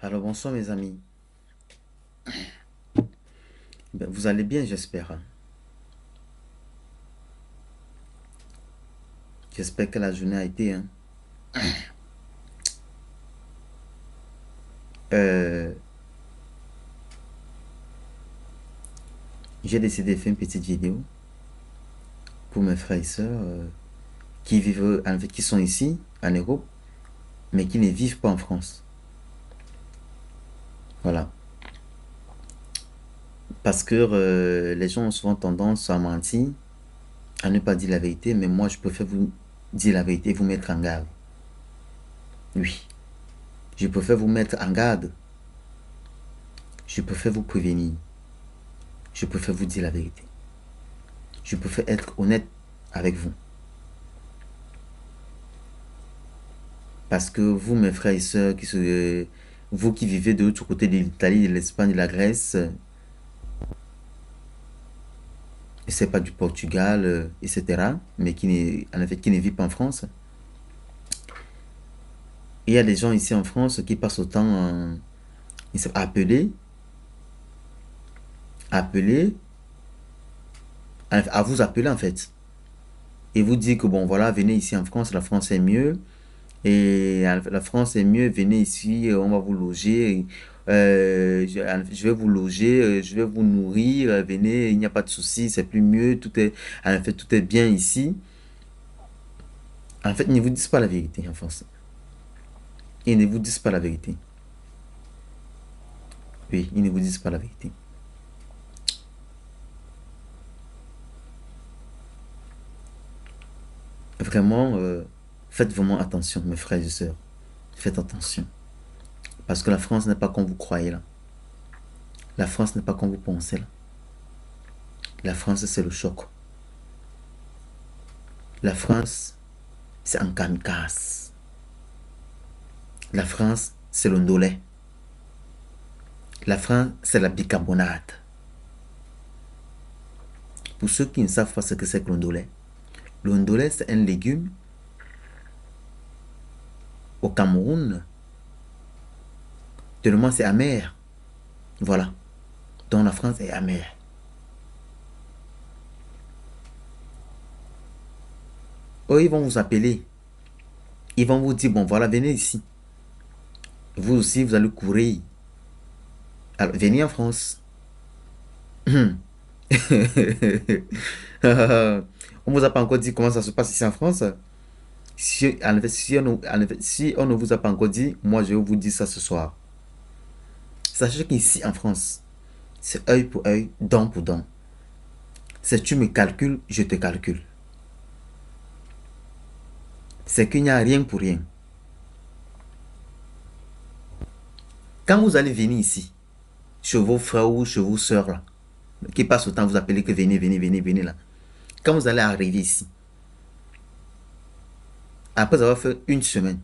Alors bonsoir mes amis. Ben, vous allez bien j'espère, hein. J'espère que la journée a été, hein. Euh, j'ai décidé de faire une petite vidéo pour mes frères et sœurs qui vivent, en fait, qui sont ici en Europe, mais qui ne vivent pas en France. Voilà. Parce que les gens ont souvent tendance à mentir, à ne pas dire la vérité, mais moi je préfère vous dire la vérité et vous mettre en garde. Oui. Je préfère vous mettre en garde. Je préfère vous prévenir. Je préfère vous dire la vérité. Je préfère être honnête avec vous. Parce que vous, mes frères et sœurs, vous qui vivez de l'autre côté de l'Italie, de l'Espagne, de la Grèce, et c'est pas du Portugal, etc., mais en effet, qui ne vivent pas en France. Il y a des gens ici en France qui passent autant à appeler, à vous appeler en fait. Et vous dire que bon, voilà, venez ici en France, la France est mieux. Et la France est mieux, venez ici, on va vous loger. Je vais vous loger, je vais vous nourrir, venez, il n'y a pas de souci, c'est plus mieux, en fait, tout est bien ici. En fait, ils ne vous disent pas la vérité en France. Ils ne vous disent pas la vérité. Oui, ils ne vous disent pas la vérité. Vraiment, faites vraiment attention, mes frères et sœurs. Faites attention. Parce que la France n'est pas comme vous croyez là. La France n'est pas comme vous pensez là. La France, c'est le choc. La France, c'est un kamikaze. La France, c'est le ndolé. La France, c'est la bicarbonate. Pour ceux qui ne savent pas ce que c'est que le ndolé, c'est un légume au Cameroun. Tellement c'est amer. Voilà. Donc la France est amère. Eux, ils vont vous appeler. Ils vont vous dire, bon, voilà, venez ici. Vous aussi, vous allez courir. Alors, venez en France. On ne vous a pas encore dit comment ça se passe ici en France. Si on ne vous a pas encore dit, moi je vais vous dire ça ce soir. Sachez qu'ici en France, c'est œil pour œil, dent pour dent. C'est tu me calcules, je te calcule. C'est qu'il n'y a rien pour rien. Quand vous allez venir ici, chez vos frères ou chez vos soeurs là, qui passent autant vous appeler que venez, venez, venez, venez là. Quand vous allez arriver ici, après avoir fait une semaine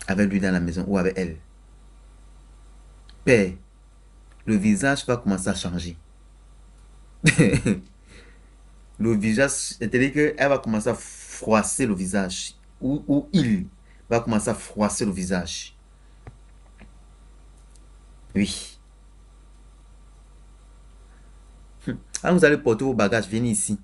avec lui dans la maison ou avec elle, père, le visage va commencer à changer. Le visage, c'est-à-dire qu'elle va commencer à froisser le visage. Ou il va commencer à froisser le visage. Oui. Quand vous allez porter vos bagages, venez ici.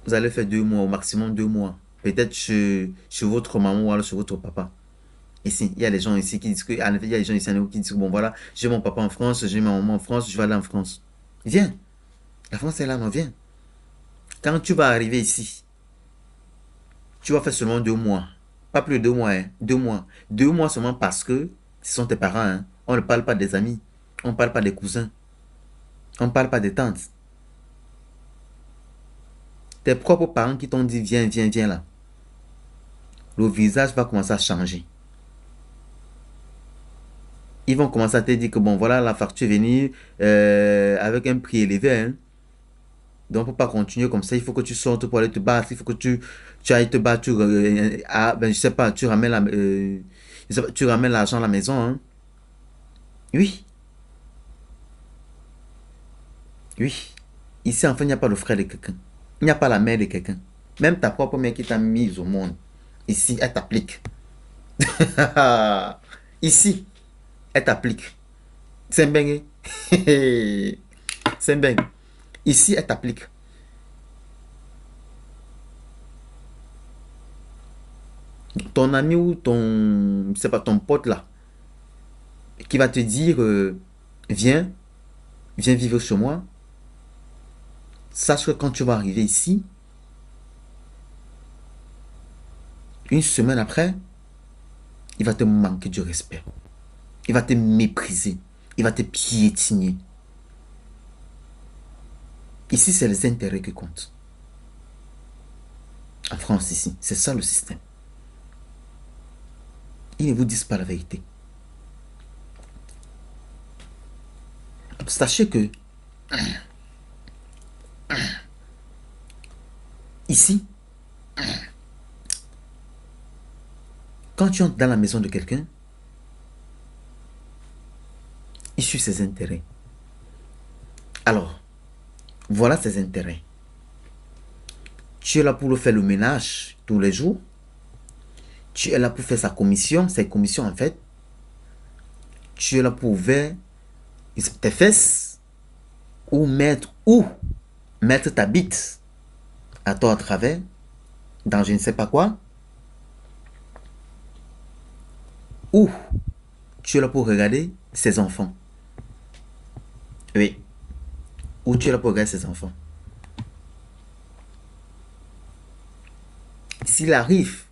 Vous allez faire 2 mois, au maximum 2 mois. Peut-être chez votre maman ou alors chez votre papa. Ici, il y a des gens ici qui disent que, en effet, il y a des gens ici qui disent que, bon voilà, j'ai mon papa en France, j'ai ma maman en France, je vais aller en France. Viens. La France est là, non, viens. Quand tu vas arriver ici, tu vas faire seulement 2 mois. Pas plus de 2 mois, hein. 2 mois. 2 mois seulement parce que ce sont tes parents, hein. On ne parle pas des amis. On ne parle pas des cousins. On ne parle pas des tantes. Tes propres parents qui t'ont dit viens, viens, viens là. Le visage va commencer à changer. Ils vont commencer à te dire que bon voilà, la facture est venue avec un prix élevé, hein. Donc, pour pas continuer comme ça, il faut que tu sortes pour aller te battre. Il faut que tu ailles te battre. Ben, je sais pas, je sais pas, tu ramènes l'argent à la maison, hein. Oui, oui. Ici, enfin, il n'y a pas le frère de quelqu'un. Il n'y a pas la mère de quelqu'un. Même ta propre mère qui t'a mise au monde. Ici, elle t'applique. Ici, elle t'applique. C'est bien. C'est bien. Ici, elle t'applique. Ton ami ou ton, je sais pas, ton pote là, qui va te dire, viens, viens vivre chez moi. Sache que quand tu vas arriver ici, une semaine après, il va te manquer du respect. Il va te mépriser. Il va te piétiner. Ici, c'est les intérêts qui comptent. En France, ici, c'est ça le système. Ils ne vous disent pas la vérité. Sachez que ici, quand tu entres dans la maison de quelqu'un, il suit ses intérêts. Alors, voilà ses intérêts. Tu es là pour le faire le ménage tous les jours. Tu es là pour faire sa commission, ses commissions en fait. Tu es là pour ouvrir tes fesses ou mettre ta bite à toi à travers dans je ne sais pas quoi. Ou tu es là pour regarder ses enfants. Oui. Ou tu es là pour regarder ses enfants. S'il arrive,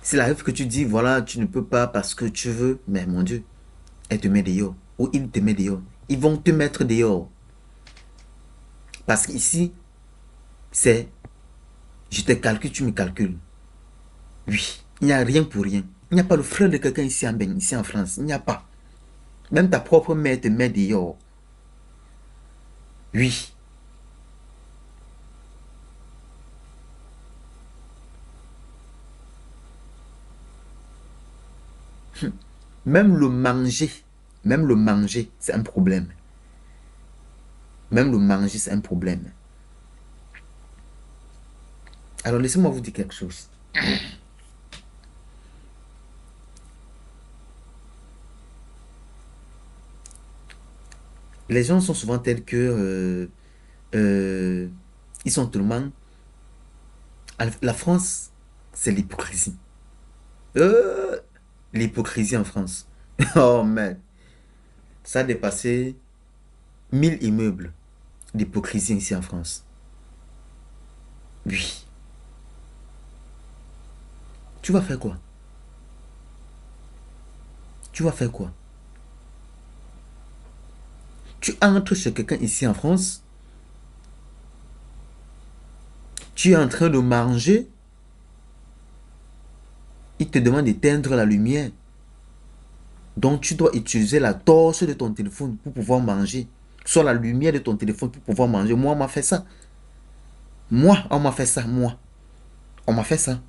s'il arrive que tu dis, voilà, tu ne peux pas parce que tu veux, mais mon Dieu, elle te met dehors. Ou il te met dehors. Ils vont te mettre dehors. Parce qu'ici, c'est, je te calcule, tu me calcules. Oui, il n'y a rien pour rien. Il n'y a pas le frère de quelqu'un ici en Ben, ici en France. Il n'y a pas. Même ta propre mère te met dehors. Oui. Même le manger, même le manger, c'est un problème. Même le manger, c'est un problème. Alors laissez-moi vous dire quelque chose. Les gens sont souvent tels que euh, ils sont tellement. La France, c'est l'hypocrisie. Euh, L'hypocrisie en France. Oh man, ça a dépassé 1000 immeubles d'hypocrisie ici en France. Oui. Tu vas faire quoi? Tu vas faire quoi? Tu entres chez quelqu'un ici en France, tu es en train de manger, il te demande d'éteindre la lumière. Donc tu dois utiliser la torche de ton téléphone pour pouvoir manger. Soit la lumière de ton téléphone pour pouvoir manger. Moi, on m'a fait ça. Moi, on m'a fait ça. Moi, on m'a fait ça.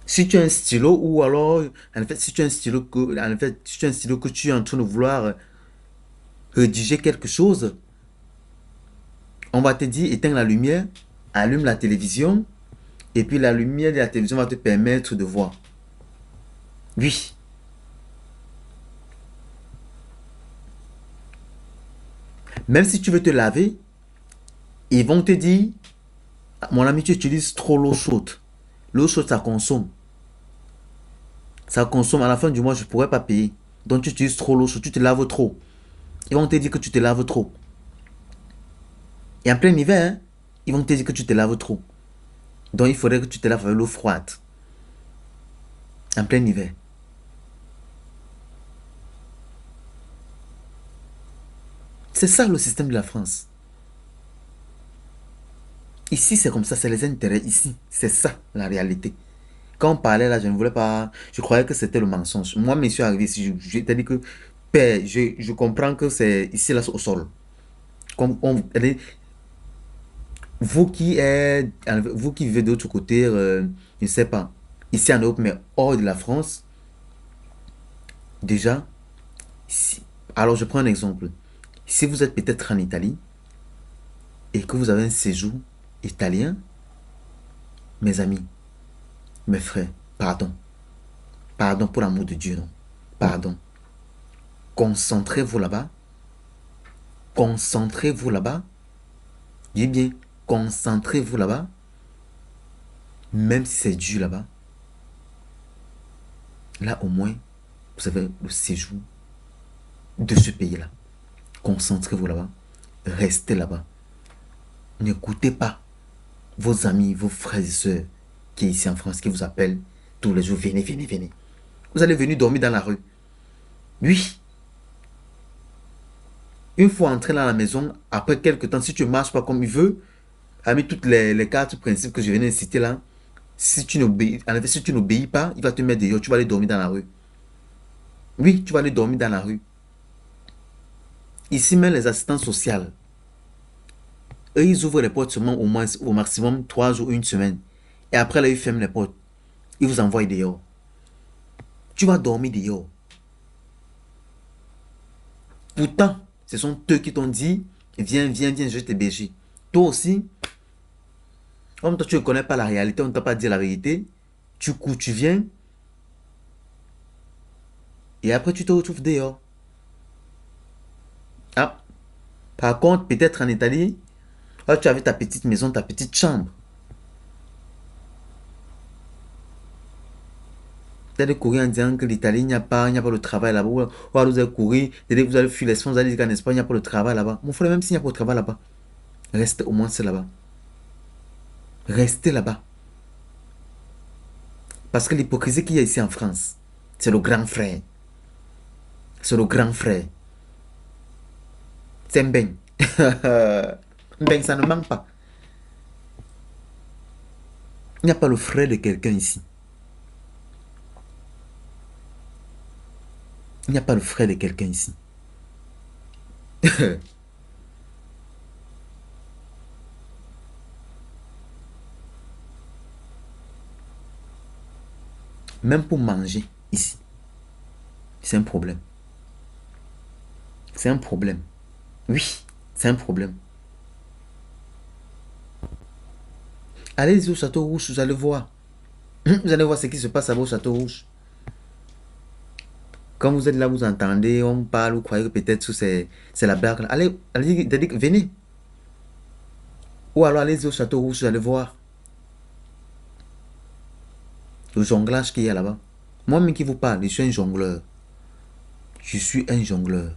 Si tu as un stylo ou alors, en fait, si tu as un stylo que, en fait, si tu as un stylo que tu es en train de vouloir rédiger quelque chose, on va te dire éteins la lumière, allume la télévision, et puis la lumière de la télévision va te permettre de voir. Oui. Même si tu veux te laver, ils vont te dire, mon ami, tu utilises trop l'eau chaude. L'eau chaude, ça consomme. Ça consomme. À la fin du mois, je ne pourrais pas payer. Donc tu utilises trop l'eau chaude, tu te laves trop. Ils vont te dire que tu te laves trop. Et en plein hiver, hein, ils vont te dire que tu te laves trop. Donc il faudrait que tu te laves avec l'eau froide. En plein hiver. C'est ça le système de la France. Ici, c'est comme ça, c'est les intérêts. Ici, c'est ça la réalité. Quand on parlait là, je ne voulais pas. Je croyais que c'était le mensonge. Moi, je suis arrivé ici, je t'ai dit que, père, je comprends que c'est ici, là, au sol. Comme vous qui vivez de l'autre côté, je ne sais pas, ici en Europe, mais hors de la France, déjà, alors je prends un exemple. Si vous êtes peut-être en Italie et que vous avez un séjour italien, mes amis, mes frères, pardon. Pardon pour l'amour de Dieu, non. Pardon. Concentrez-vous là-bas. Concentrez-vous là-bas. Dis bien, concentrez-vous là-bas. Même si c'est dur là-bas. Là, au moins, vous avez le séjour de ce pays-là. Concentrez-vous là-bas. Restez là-bas. N'écoutez pas vos amis, vos frères et sœurs qui est ici en France, qui vous appellent tous les jours. Venez, venez, venez. Vous allez venir dormir dans la rue. Oui. Une fois entré dans la maison, après quelques temps, si tu ne marches pas comme il veut, avec toutes les quatre principes que je venais de citer là, si tu n'obéis, en effet, si tu n'obéis pas, il va te mettre dehors, tu vas aller dormir dans la rue. Oui, tu vas aller dormir dans la rue. Ici, même les assistants sociaux, eux, ils ouvrent les portes seulement au moins, au maximum 3 jours, une semaine. Et après, là, ils ferment les portes. Ils vous envoient dehors. Tu vas dormir dehors. Pourtant, ce sont eux qui t'ont dit, viens, viens, viens, je vais t'héberger. Toi aussi, comme toi, tu ne connais pas la réalité, on ne t'a pas dit la vérité, tu cours, tu viens, et après, tu te retrouves dehors. Ah, par contre, peut-être en Italie, là, tu avais ta petite maison, ta petite chambre. Vous allez courir en disant que l'Italie, il n'y a pas de travail là-bas. Ou alors vous allez courir, vous allez fuir l'Espagne, vous allez dire qu'en Espagne, il n'y a pas de travail là-bas. Mon frère, même s'il n'y a pas de travail là-bas, restez au moins c'est là-bas. Restez là-bas. Parce que l'hypocrisie qu'il y a ici en France, c'est le grand frère. C'est le grand frère. C'est un beigne. Un beigne, ça ne manque pas. Il n'y a pas le frère de quelqu'un ici. Il n'y a pas le frère de quelqu'un ici. Même pour manger ici, c'est un problème. C'est un problème. Oui, c'est un problème. Allez-y au Château Rouge, vous allez voir. Vous allez voir ce qui se passe au Château Rouge. Quand vous êtes là, vous entendez, on parle, vous croyez que peut-être c'est la blague. Allez, allez, venez. Ou alors allez-y au Château Rouge, vous allez voir le jonglage qu'il y a là-bas. Moi-même qui vous parle, je suis un jongleur. Je suis un jongleur.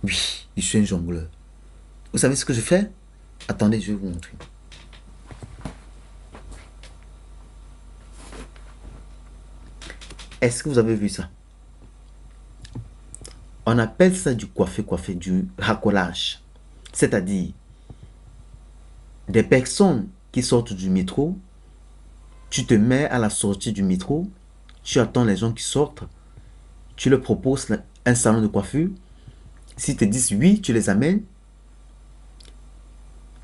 Oui, je suis un jongleur. Vous savez ce que je fais? Attendez, je vais vous montrer. Est-ce que vous avez vu ça? On appelle ça du coiffé, du racolage. C'est-à-dire, des personnes qui sortent du métro, tu te mets à la sortie du métro, tu attends les gens qui sortent, tu leur proposes un salon de coiffure. S'ils te disent oui, tu les amènes.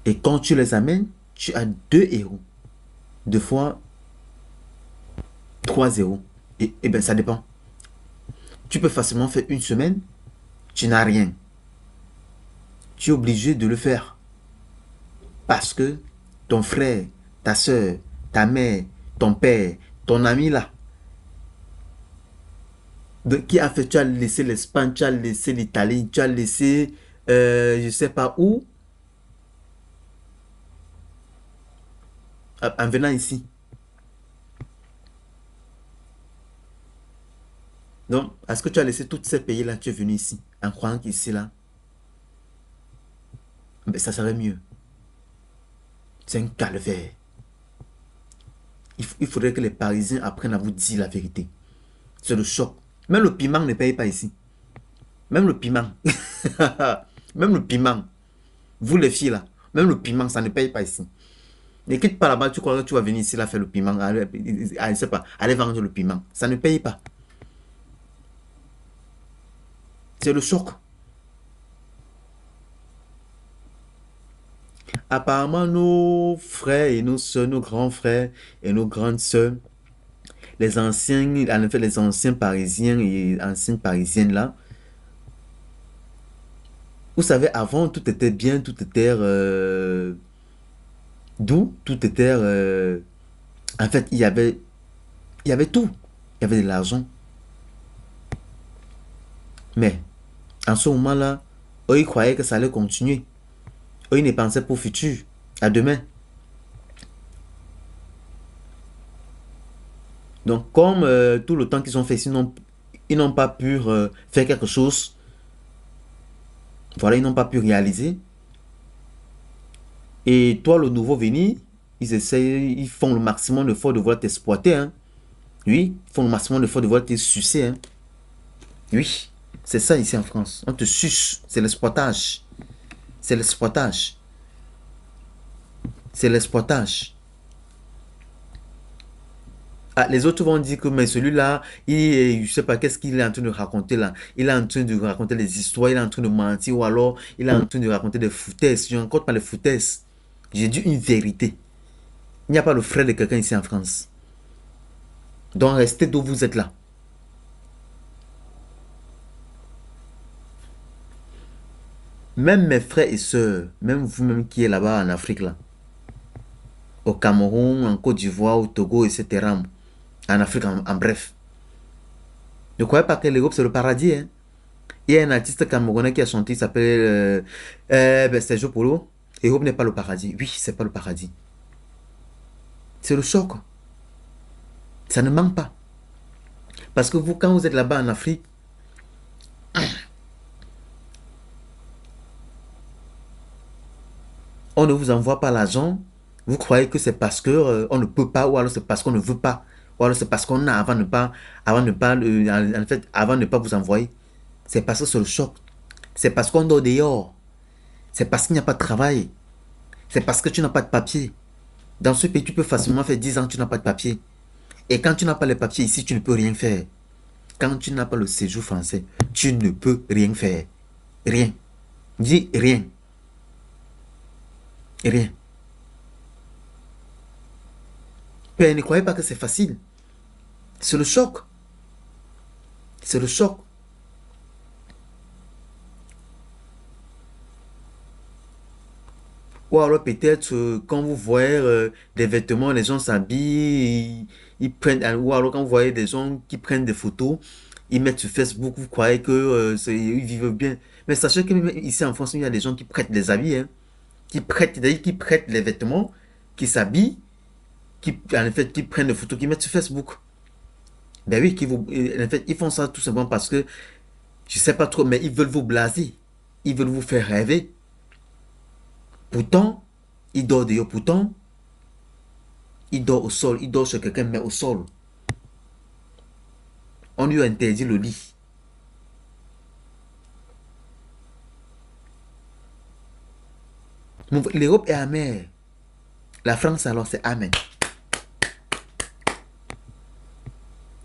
Et quand tu les amènes, tu as 2 euros. 2 fois 3 euros. Et bien, ça dépend. Tu peux facilement faire une semaine, tu n'as rien. Tu es obligé de le faire. Parce que ton frère, ta soeur, ta mère, ton père, ton ami là, qui a fait, tu as laissé l'Espagne, tu as laissé l'Italie, tu as laissé, je ne sais pas où, en venant ici. Donc, est-ce que tu as laissé tous ces pays-là, tu es venu ici, en croyant qu'ici, là, ben, ça serait mieux. C'est un calvaire. Il faudrait que les Parisiens apprennent à vous dire la vérité. C'est le choc. Même le piment ne paye pas ici. Même le piment. Même le piment. Vous les filles là. Même le piment, ça ne paye pas ici. Ne quitte pas là-bas, tu crois que tu vas venir ici là faire le piment. Je sais pas, aller vendre le piment. Ça ne paye pas. C'est le choc. Apparemment, nos frères et nos soeurs, nos grands frères et nos grandes soeurs, les anciens, en effet, les anciens parisiens et anciennes parisiennes là, Vous savez, avant, tout était bien, tout était doux, tout était... en fait, il y avait tout. Il y avait de l'argent. Mais, en ce moment-là, eux, ils croyaient que ça allait continuer. Eux, ils ne pensaient pas au futur, à demain. Donc, comme tout le temps qu'ils ont fait, sinon, ils n'ont pas pu faire quelque chose. Voilà, ils n'ont pas pu réaliser. Et toi, le nouveau venu, ils essayent, ils font le maximum d'efforts de vouloir t'exploiter. Hein. Oui, ils font le maximum d'efforts de vouloir te sucer. Hein. Oui, c'est ça ici en France. On te suce. C'est l'exploitage. C'est l'exploitage. C'est l'exploitage. Ah, les autres vont dire que mais celui-là, je sais pas qu'est-ce qu'il est en train de raconter là. Il est en train de raconter des histoires, il est en train de mentir ou alors il est en train de raconter des foutaises. Je ne raconte pas les foutaises. J'ai dit une vérité. Il n'y a pas le frère de quelqu'un ici en France. Donc restez d'où vous êtes là. Même mes frères et sœurs, même vous-même qui êtes là-bas en Afrique là, au Cameroun, en Côte d'Ivoire, au Togo, etc. En Afrique en bref. Ne croyez pas que l'Europe c'est le paradis. Hein. Il y a un artiste camerounais qui a chanté, il s'appelle Sergio Polo. L'Europe n'est pas le paradis. Oui, c'est pas le paradis. C'est le choc. Ça ne manque pas. Parce que vous, quand vous êtes là-bas en Afrique, on ne vous envoie pas l'argent. Vous croyez que c'est parce que on ne peut pas, ou alors c'est parce qu'on ne veut pas, ou alors c'est parce qu'on a avant de ne pas, en fait, avant de ne pas vous envoyer. C'est parce que c'est le choc. C'est parce qu'on dort dehors. C'est parce qu'il n'y a pas de travail. C'est parce que tu n'as pas de papier. Dans ce pays, tu peux facilement faire 10 ans que tu n'as pas de papier. Et quand tu n'as pas les papiers ici, tu ne peux rien faire. Quand tu n'as pas le séjour français, tu ne peux rien faire. Rien. Dis rien. Rien. Père, ne croyez pas que c'est facile. C'est le choc. C'est le choc. Ou alors peut-être quand vous voyez des vêtements, les gens s'habillent, ils prennent, ou alors quand vous voyez des gens qui prennent des photos, ils mettent sur Facebook, vous croyez que ils vivent bien. Mais sachez que même ici en France, il y a des gens qui prêtent des habits, hein, qui prêtent, c'est-à-dire qui prêtent les vêtements, qui s'habillent, qui en fait qui prennent des photos, qui mettent sur Facebook. Ben oui, en fait, ils font ça tout simplement parce que je sais pas trop, mais ils veulent vous blaser, ils veulent vous faire rêver. Pourtant, ils dorment dehors. Pourtant, il dort au sol, il dort chez quelqu'un, mais au sol. On lui a interdit le lit. L'Europe est amère. La France, alors, c'est amen.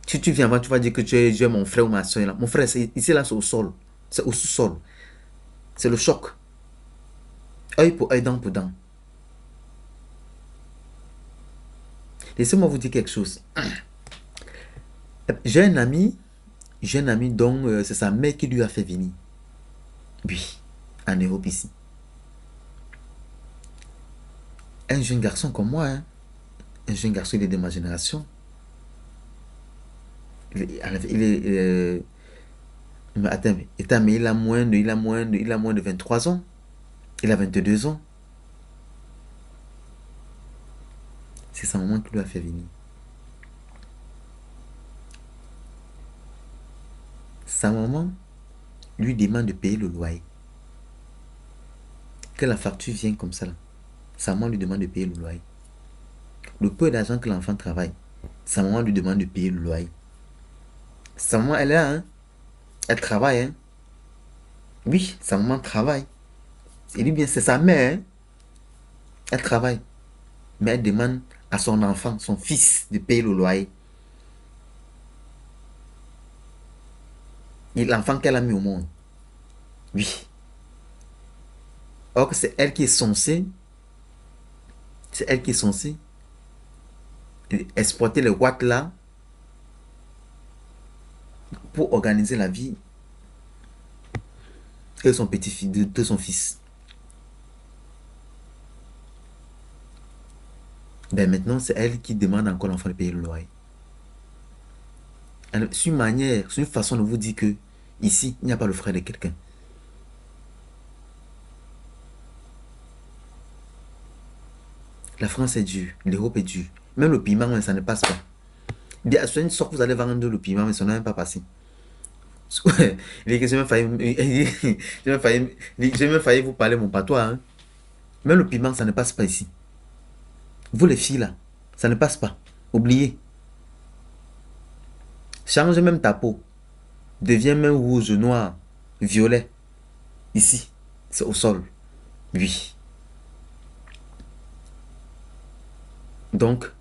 Si tu viens, tu vas dire que tu es mon frère ou ma soeur. Mon frère, ici, là, c'est au sol. C'est au sous-sol. C'est le choc. Œil pour œil, dent pour dent. Laissez-moi vous dire quelque chose. J'ai un ami, dont c'est sa mère qui lui a fait venir. Oui, en Europe ici. Un jeune garçon comme moi, hein. Un jeune garçon, il est de ma génération. Il est, mais attends, mais il a moins de 23 ans. Il a 22 ans. C'est sa maman qui lui a fait venir. Sa maman lui demande de payer le loyer. Que la facture vienne comme ça là. Sa maman lui demande de payer le loyer. Le peu d'argent que l'enfant travaille, sa maman lui demande de payer le loyer. Sa maman, elle est là, hein. Elle travaille, hein. Oui, sa maman travaille. Il dit bien, c'est sa mère, hein. Elle travaille. Mais elle demande à son enfant, son fils, de payer le loyer. Et l'enfant qu'elle a mis au monde. Oui. Or que c'est elle qui est censée exploiter les watts là pour organiser la vie. et son petit-fils, de son fils. Ben maintenant, c'est elle qui demande encore l'enfant de payer le loyer. C'est une manière, c'est une façon de vous dire que ici, il n'y a pas le frère de quelqu'un. La France est dure, l'Europe est dure. Même le piment, ça ne passe pas. Bien, c'est une sorte que vous allez vendre le piment, mais ça n'a même pas passé. Ouais, j'ai même failli, j'ai même failli vous parler mon patois. Hein. Même le piment, ça ne passe pas ici. Vous les filles là, ça ne passe pas. Oubliez. Change même ta peau. Deviens même rouge, noir, violet. Ici, c'est au sol. Oui. Donc,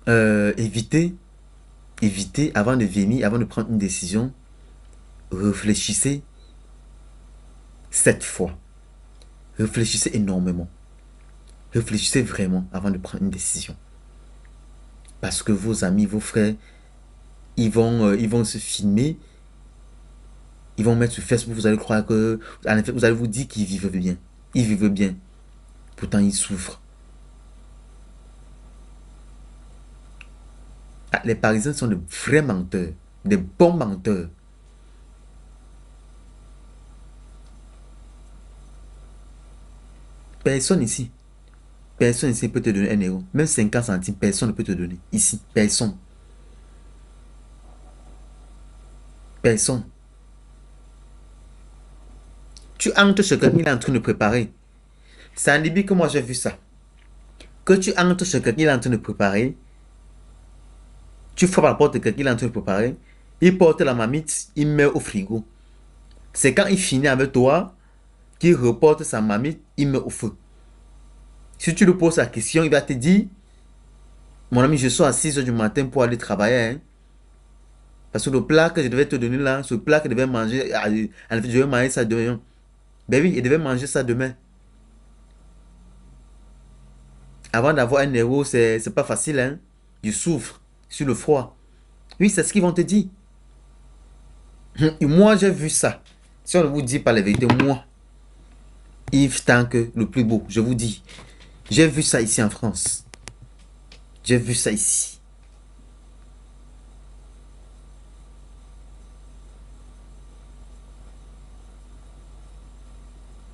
évitez, évitez avant de venir, avant de prendre une décision, réfléchissez 7 fois. Réfléchissez énormément. Réfléchissez vraiment avant de prendre une décision. Parce que vos amis, vos frères, ils vont se filmer, ils vont mettre sur Facebook, vous allez croire que, en effet, vous allez vous dire qu'ils vivent bien. Ils vivent bien. Pourtant, ils souffrent. Ah, les Parisiens sont de vrais menteurs, des bons menteurs. Personne ici, personne ici peut te donner 1 euro. Même 50 centimes, personne ne peut te donner. Ici, personne. Personne. Tu entres chez quelqu'un, il est en train de préparer. C'est en Libye que moi j'ai vu ça. Que tu entres chez quelqu'un, il est en train de préparer. Tu frappes à la porte de quelqu'un, il est en train de préparer. Il porte la marmite, il met au frigo. C'est quand il finit avec toi qu'il reporte sa marmite, il met au feu. Si tu lui poses la question, il va te dire, mon ami, je sors à 6 heures du matin pour aller travailler. Hein. Parce que le plat que je devais te donner là, ce plat que je devais manger, en fait, je devais manger ça demain. Ben oui, il devait manger ça demain. Avant d'avoir 1 euro, c'est pas facile. Hein. Je souffre sur le froid. Oui, c'est ce qu'ils vont te dire. Et moi, j'ai vu ça. Si on ne vous dit pas la vérité, moi, Yves Tanque, le plus beau, je vous dis, j'ai vu ça ici en France. J'ai vu ça ici.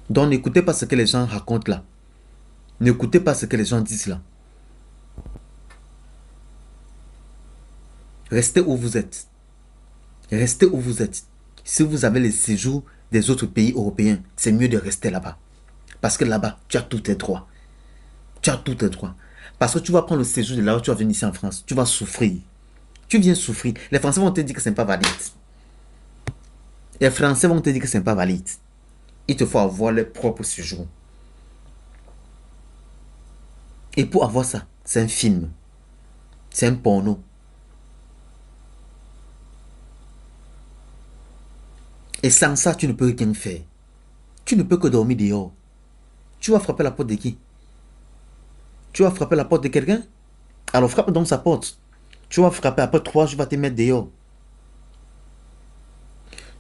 Donc n'écoutez pas ce que les gens racontent là. N'écoutez pas ce que les gens disent là. Restez où vous êtes. Restez où vous êtes. Si vous avez les séjours des autres pays européens, c'est mieux de rester là-bas. Parce que là-bas, tu as tous tes droits. Tu as tous tes droits. Parce que tu vas prendre le séjour de là-bas, tu vas venir ici en France. Tu vas souffrir. Tu viens souffrir. Les Français vont te dire que ce n'est pas valide. Les Français vont te dire que ce n'est pas valide. Il te faut avoir leur propre séjour. Et pour avoir ça, c'est un film. C'est un porno. Et sans ça, tu ne peux rien faire. Tu ne peux que dormir dehors. Tu vas frapper la porte de qui? Tu vas frapper la porte de quelqu'un? Alors frappe donc sa porte. Tu vas frapper après 3 jours, tu vas te mettre dehors.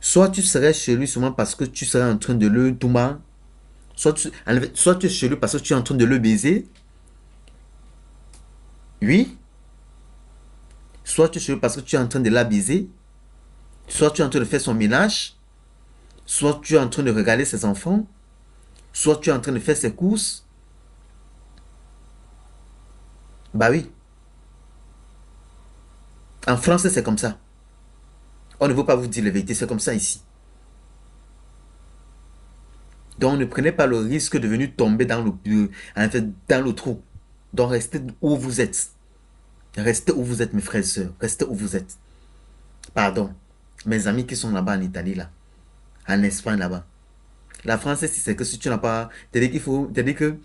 Soit tu serais chez lui seulement parce que tu serais en train de le tourmer. Soit tu es chez lui parce que tu es en train de le baiser. Oui. Soit tu es chez lui parce que tu es en train de la baiser. Soit tu es en train de faire son ménage. Soit tu es en train de regarder ses enfants. Soit tu es en train de faire ses courses. Bah oui. En France, c'est comme ça. On ne veut pas vous dire la vérité, c'est comme ça ici. Donc ne prenez pas le risque de venir tomber en fait, dans le trou. Donc restez où vous êtes. Restez où vous êtes, mes frères et sœurs. Restez où vous êtes. Pardon. Mes amis qui sont là-bas en Italie, là. En Espagne, là-bas. La France, c'est que si tu n'as pas. C'est-à-dire qu'il faut. C'est-à-dire que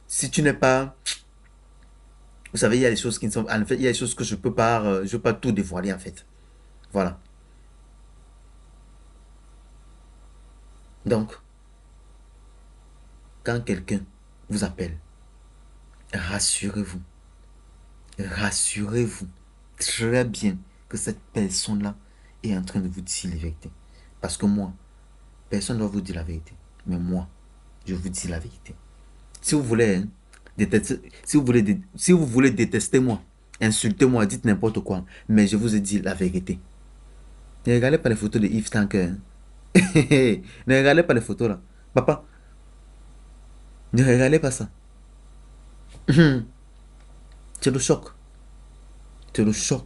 si tu n'es pas. Vous savez, il y a des choses qui ne sont. En fait, il y a des choses que je peux pas tout dévoiler, en fait. Voilà. Donc, quand quelqu'un vous appelle, rassurez-vous. Rassurez-vous très bien que cette personne-là est en train de vous dire la vérité. Parce que moi, personne ne doit vous dire la vérité. Mais moi, je vous dis la vérité. Si vous voulez, hein, si vous voulez détester moi, insultez-moi, dites n'importe quoi. Mais je vous ai dit la vérité. Ne regardez pas les photos de Yves Tanker. Hein. Ne regardez pas les photos là. Papa, ne regardez pas ça. C'est le choc. C'est le choc.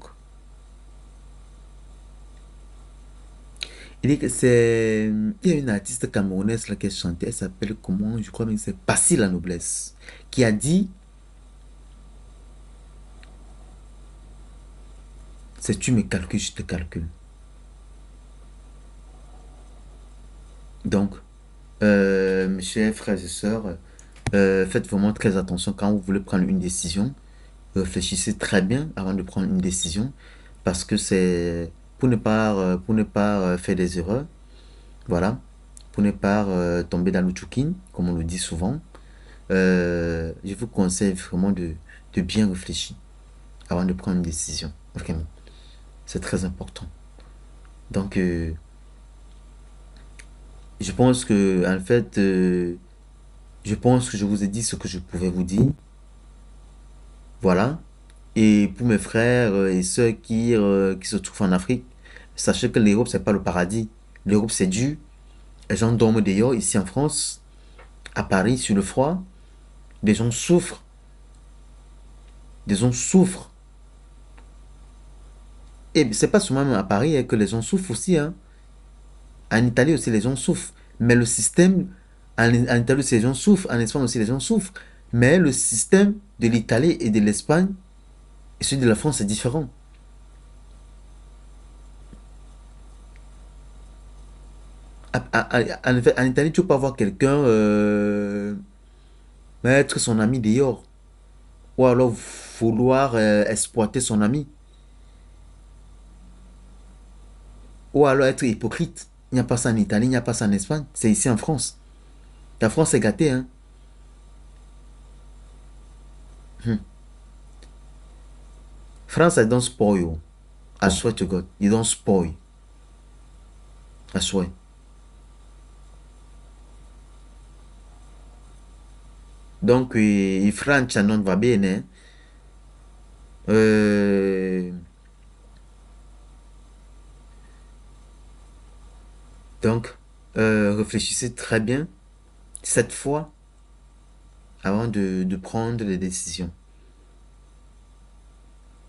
Il dit que c'est. Il y a une artiste camerounaise là qui a chanté. Elle s'appelle comment? Je crois que c'est Passy la noblesse. Qui a dit c'est tu me calcules, je te calcule. Donc, mes chers frères et sœurs, faites vraiment très attention quand vous voulez prendre une décision. Réfléchissez très bien avant de prendre une décision parce que c'est pour ne pas faire des erreurs, voilà, pour ne pas tomber dans le choukin, comme on le dit souvent. Je vous conseille vraiment de bien réfléchir avant de prendre une décision. Vraiment, c'est très important. Donc, je pense que, en fait, je pense que je vous ai dit ce que je pouvais vous dire. Voilà. Et pour mes frères et sœurs qui se trouvent en Afrique, sachez que l'Europe, c'est pas le paradis. L'Europe, c'est dur. Les gens dorment dehors, ici en France, à Paris, sur le froid. Des gens souffrent. Des gens souffrent. Et c'est pas seulement à Paris hein, que les gens souffrent aussi. Hein. En Italie aussi, les gens souffrent. Mais le système, en Italie aussi, les gens souffrent. En Espagne aussi, les gens souffrent. Mais le système de l'Italie et de l'Espagne et celui de la France, c'est différent. En Italie, tu peux pas voir quelqu'un mettre son ami dehors. Ou alors vouloir exploiter son ami. Ou alors être hypocrite. Il n'y a pas ça en Italie, il n'y a pas ça en Espagne. C'est ici en France. La France est gâtée, hein. Hmm. France, I don't spoil you. I swear to God. You don't spoil. I swear. Donc, in Francia non va bene. Euh, donc, réfléchissez très bien cette fois avant de prendre les décisions.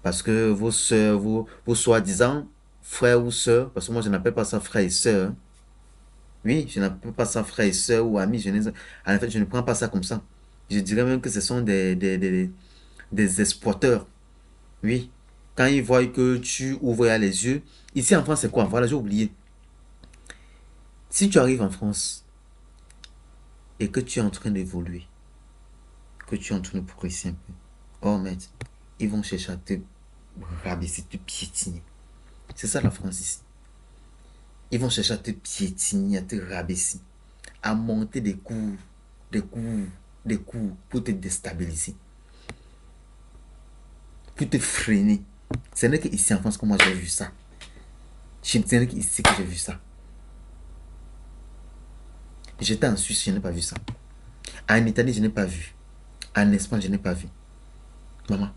Parce que vos soeurs, vos soi-disant frères ou sœurs, parce que moi je n'appelle pas ça frère et sœur. Hein. Oui, je n'appelle pas ça frère et sœur ou amis. En fait, je ne prends pas ça comme ça. Je dirais même que ce sont des exploiteurs. Oui. Quand ils voient que tu ouvres les yeux. Ici en France, c'est quoi? Voilà, j'ai oublié. Si tu arrives en France et que tu es en train d'évoluer, que tu es en train de progresser un peu, oh mec, ils vont chercher à te rabaisser, te piétiner. C'est ça la France ici. Ils vont chercher à te piétiner, à te rabaisser, à monter des coups, des coups pour te déstabiliser, pour te freiner. Ce n'est qu'ici en France que moi j'ai vu ça. Ce n'est qu'ici que j'ai vu ça. J'étais en Suisse, je n'ai pas vu ça. En Italie, je n'ai pas vu. En Espagne, je n'ai pas vu. Maman,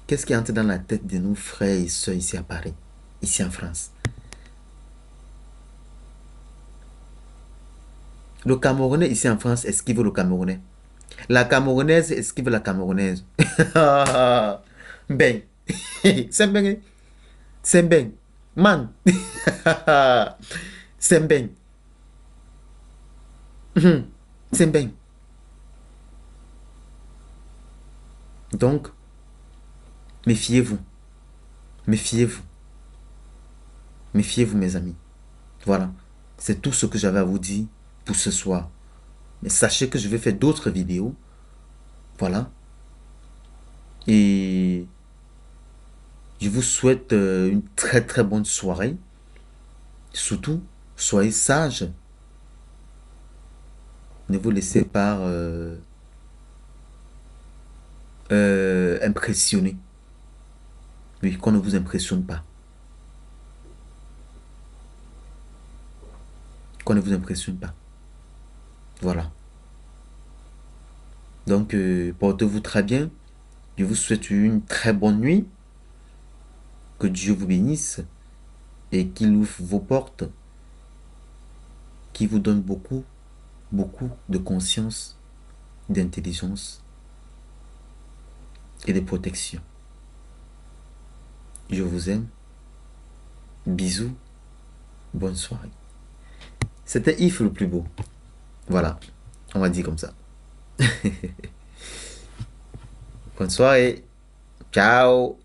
qu'est-ce qui entre dans la tête de nos frères et soeurs ici à Paris, ici en France? Le Camerounais ici en France esquive le Camerounais. La Camerounaise esquive la Camerounaise. Ben, c'est bien. C'est bien. Man. C'est bien. C'est bien. Donc, méfiez-vous. Méfiez-vous. Méfiez-vous, mes amis. Voilà. C'est tout ce que j'avais à vous dire pour ce soir. Mais sachez que je vais faire d'autres vidéos. Voilà. Et je vous souhaite une très très bonne soirée. Surtout, soyez sages. Ne vous laissez pas impressionner. Oui, qu'on ne vous impressionne pas. Qu'on ne vous impressionne pas. Voilà. Donc, portez-vous très bien. Je vous souhaite une très bonne nuit. Que Dieu vous bénisse et qu'il ouvre vos portes, qu'il vous donne beaucoup, beaucoup de conscience, d'intelligence et de protection. Je vous aime. Bisous. Bonne soirée. C'était Yves le plus beau. Voilà. On va dire comme ça. Bonne soirée. Ciao.